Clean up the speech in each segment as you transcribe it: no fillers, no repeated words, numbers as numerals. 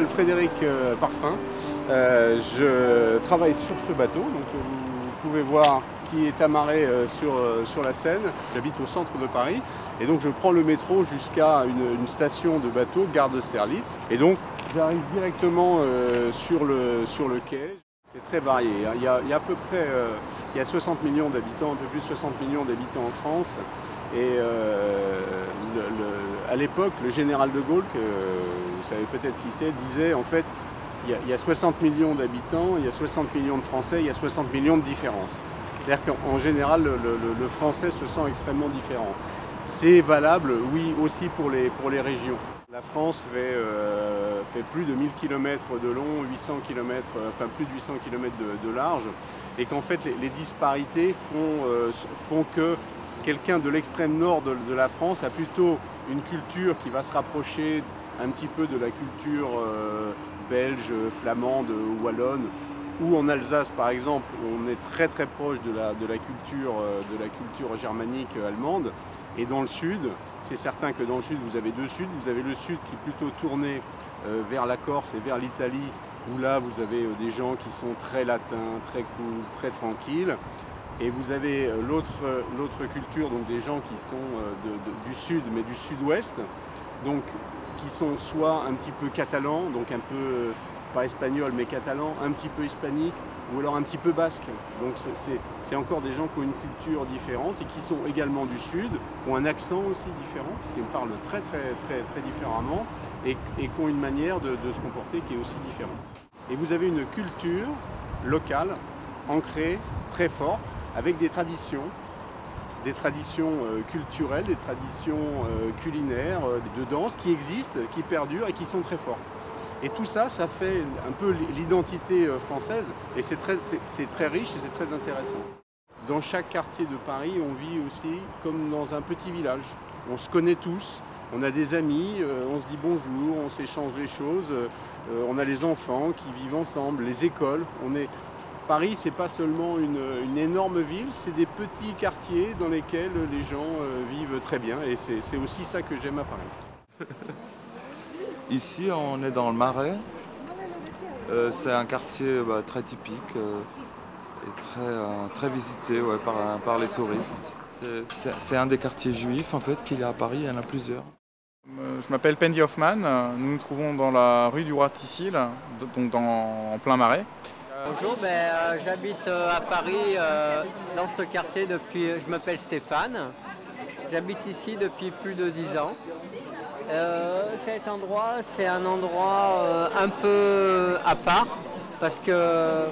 Frédéric Parfin. Je travaille sur ce bateau, donc vous pouvez voir qui est amarré sur la Seine. J'habite au centre de Paris et donc je prends le métro jusqu'à une station de bateau, gare d'Austerlitz. Et donc j'arrive directement sur le quai. C'est très varié. Il y a à peu près il y a 60 millions d'habitants, un peu plus de 60 millions d'habitants en France. Et à l'époque, le général de Gaulle, que vous savez peut-être qui c'est, disait en fait il y a 60 millions d'habitants, il y a 60 millions de Français, il y a 60 millions de différences. C'est-à-dire qu'en général, le français se sent extrêmement différent. C'est valable, oui, aussi pour les régions. La France fait plus de 1000 km de long, 800 km, enfin plus de 800 km de large, et qu'en fait les disparités font que quelqu'un de l'extrême nord de la France a plutôt une culture qui va se rapprocher un petit peu de la culture belge, flamande, wallonne, ou en Alsace par exemple, on est très très proche de la culture germanique allemande. Et dans le sud, c'est certain que dans le sud vous avez deux suds. Vous avez le sud qui est plutôt tourné vers la Corse et vers l'Italie, où là vous avez des gens qui sont très latins, très cool, très tranquilles. Et vous avez l'autre culture, donc des gens qui sont du sud, mais du sud-ouest, donc qui sont soit un petit peu catalans, donc un peu, pas espagnol, mais catalan, un petit peu hispanique, ou alors un petit peu basque. Donc c'est encore des gens qui ont une culture différente et qui sont également du sud, qui ont un accent aussi différent, parce qu'ils parlent très différemment, et qui ont une manière de se comporter qui est aussi différente. Et vous avez une culture locale, ancrée, très forte, avec des traditions culturelles, des traditions culinaires, de danse qui existent, qui perdurent et qui sont très fortes. Et tout ça, ça fait un peu l'identité française et c'est très riche et c'est très intéressant. Dans chaque quartier de Paris, on vit aussi comme dans un petit village. On se connaît tous, on a des amis, on se dit bonjour, on s'échange les choses, on a les enfants qui vivent ensemble, les écoles. Paris, c'est pas seulement une énorme ville, c'est des petits quartiers dans lesquels les gens vivent très bien et c'est aussi ça que j'aime à Paris. Ici, on est dans le Marais. C'est un quartier très typique et très visité par les touristes. C'est un des quartiers juifs en fait qu'il y a à Paris, il y en a plusieurs. Je m'appelle Pendy Hoffman, nous nous trouvons dans la rue du Roi Tissil, donc en plein Marais. Bonjour, j'habite à Paris dans ce quartier depuis, je m'appelle Stéphane, j'habite ici depuis plus de 10 ans. Cet endroit, c'est un endroit un peu à part parce que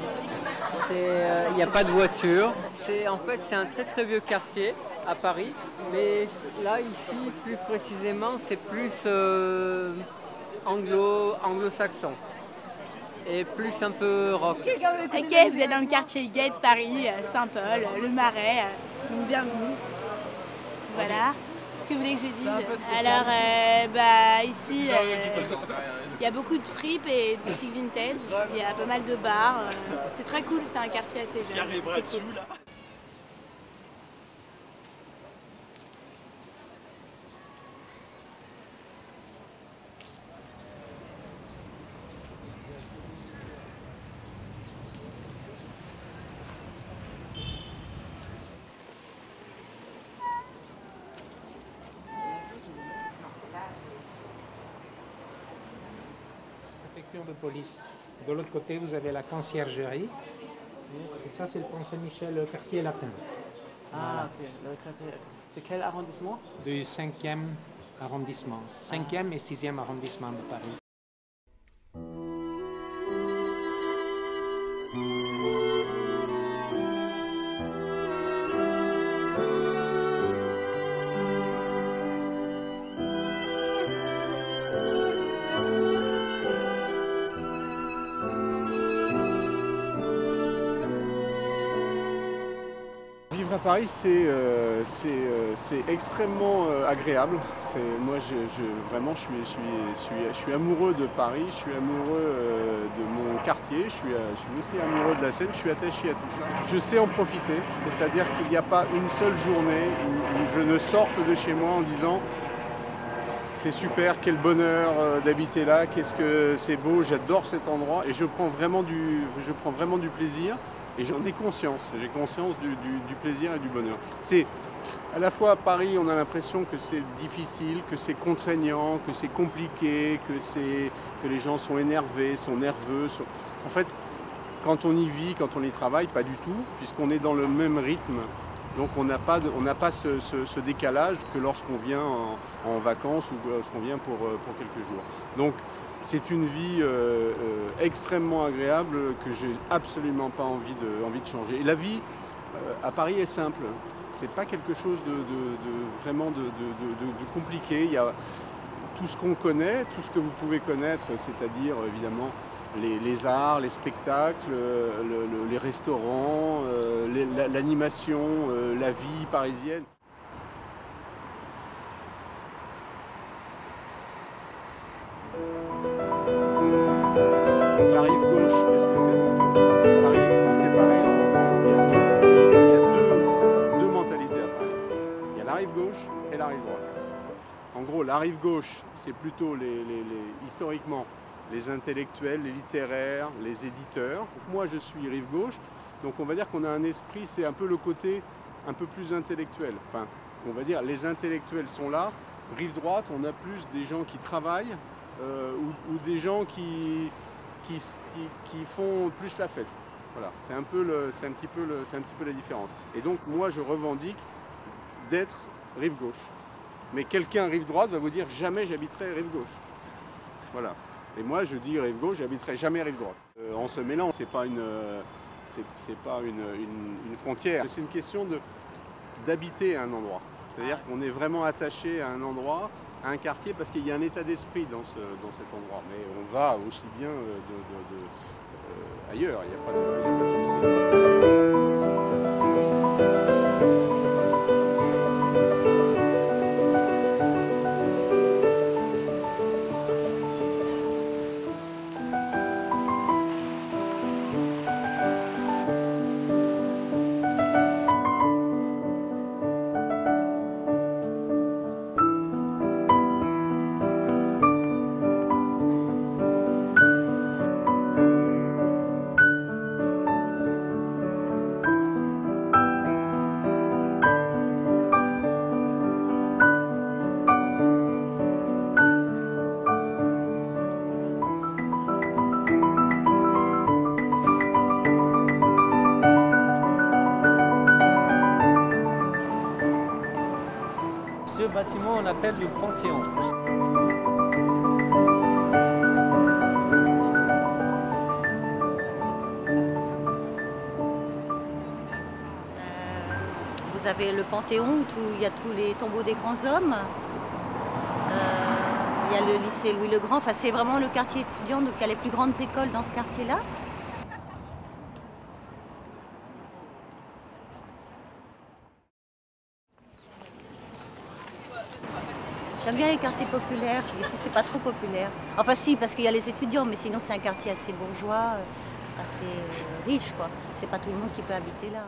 il n'y a pas de voiture. En fait, c'est un très vieux quartier à Paris, mais là, ici, plus précisément, c'est plus anglo-saxon. Et plus un peu rock. Ok, vous êtes dans le quartier gay de Paris, Saint-Paul, le Marais, donc bienvenue. Voilà. Qu'est-ce que vous voulez que je dise? Alors, ici, il y a beaucoup de fripes et de boutiques vintage, il y a pas mal de bars, c'est très cool, c'est un quartier assez jeune, c'est cool. De police. De l'autre côté, vous avez la conciergerie. Et ça, c'est le pont Saint-Michel, le quartier latin. Ah, ok. C'est quel arrondissement? Du 5e arrondissement. 5e et 6e arrondissement de Paris. Vivre à Paris, c'est extrêmement agréable. Moi, vraiment, je suis amoureux de Paris, je suis amoureux de mon quartier, je suis aussi amoureux de la Seine, je suis attaché à tout ça. Je sais en profiter, c'est-à-dire qu'il n'y a pas une seule journée où je ne sorte de chez moi en disant c'est super, quel bonheur d'habiter là, qu'est-ce que c'est beau, j'adore cet endroit et je prends vraiment du plaisir et j'en ai conscience, j'ai conscience du plaisir et du bonheur. C'est à la fois à Paris, on a l'impression que c'est difficile, que c'est contraignant, que c'est compliqué, que les gens sont énervés, sont nerveux. En fait, quand on y vit, quand on y travaille, pas du tout, puisqu'on est dans le même rythme. Donc on n'a pas ce décalage que lorsqu'on vient en vacances ou lorsqu'on vient pour quelques jours. Donc c'est une vie extrêmement agréable que j'ai absolument pas envie de changer. Et la vie à Paris est simple. C'est pas quelque chose vraiment de compliqué. Il y a tout ce qu'on connaît, tout ce que vous pouvez connaître, c'est-à-dire évidemment les arts, les spectacles, les restaurants, l'animation, la vie parisienne. Donc la rive gauche, qu'est-ce que c'est? Paris, c'est pareil. Il y a deux mentalités à Paris. Il y a la rive gauche et la rive droite. En gros, la rive gauche, c'est plutôt historiquement les intellectuels, les littéraires, les éditeurs. Donc moi, je suis rive gauche. Donc on va dire qu'on a un esprit, c'est un peu le côté un peu plus intellectuel. Enfin, on va dire les intellectuels sont là. Rive droite, on a plus des gens qui travaillent ou des gens qui font plus la fête. Voilà, c'est un petit peu la différence. Et donc moi, je revendique d'être rive gauche. Mais quelqu'un rive droite va vous dire jamais j'habiterai rive gauche. Voilà. Et moi, je dis rive gauche, j'habiterai jamais rive droite. En se mêlant, c'est pas une frontière. C'est une question d'habiter un endroit. C'est-à-dire qu'on est vraiment attaché à un endroit, à un quartier, parce qu'il y a un état d'esprit dans cet endroit. Mais on va aussi bien ailleurs, il n'y a pas de souci. Ce bâtiment, on appelle le Panthéon. Vous avez le Panthéon où il y a tous les tombeaux des grands hommes. Il y a le lycée Louis le Grand. Enfin, c'est vraiment le quartier étudiant, donc il y a les plus grandes écoles dans ce quartier-là. J'aime bien les quartiers populaires. Ici, c'est pas trop populaire. Enfin, si, parce qu'il y a les étudiants, mais sinon, c'est un quartier assez bourgeois, assez riche, quoi. C'est pas tout le monde qui peut habiter là.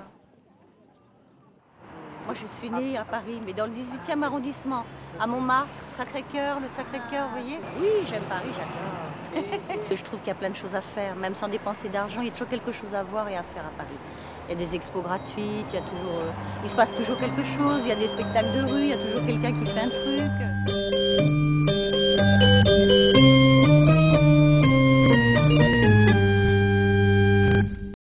Moi, je suis née à Paris, mais dans le 18e arrondissement, à Montmartre, Sacré-Cœur, le Sacré-Cœur, vous voyez? Oui, j'aime Paris, j'adore. Je trouve qu'il y a plein de choses à faire, même sans dépenser d'argent, il y a toujours quelque chose à voir et à faire à Paris. Il y a des expos gratuites, il se passe toujours quelque chose, il y a des spectacles de rue, il y a toujours quelqu'un qui fait un truc.